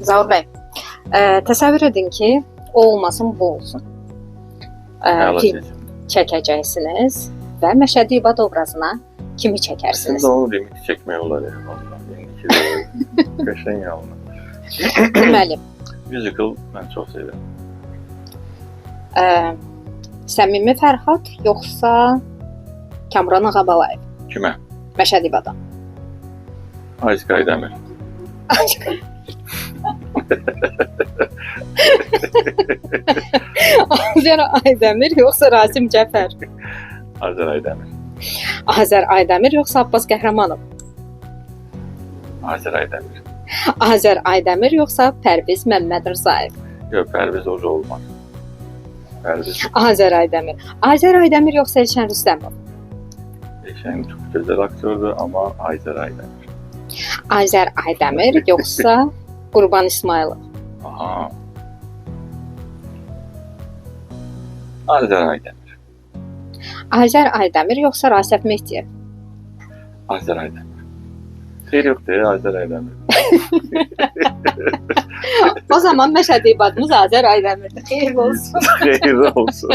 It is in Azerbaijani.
Zaur bəy, təsəvvür edin ki, o olmasın, bu olsun. Film çəkəcəksiniz və Məşədi İbad obrazına kimi çəkərsiniz? Aslında onu remix çəkmək olar ya. Qəşəng yalnız. Deməli. Musical mən çox sevirəm. Səmimi Fərhad yoxsa Kamran Ağabalayev? Kimə? Məşədi İbada. Ayska Aydəmir. Azər Aydəmir yoxsa Rasim Cəfər? Azər Aydəmir. Azər Aydəmir yoxsa Abbas Qəhrəmanov? Azər Aydəmir. Azər Aydəmir yoxsa Pərviz Məmmədrzayev? Yox, Pərviz hoca olmaz. Pərviz. Azər Aydəmir. Azər Aydəmir yoxsa Elşən Rüstəmov? Elşən çox gözəl aktördür, amma Azər Aydəmir. Azər Aydəmir yoxsa Qurban İsmayılov? Aha. Azər Aydəmir. Azər Aydəmir yoxsa Rasif Mehdiyev? Azər Aydəmir. Xeyr yoxdur, Azər Aydəmir. O zaman Məşədi İbadımız Azər Aydəmirdir. Xeyirli olsun. Xeyirli olsun.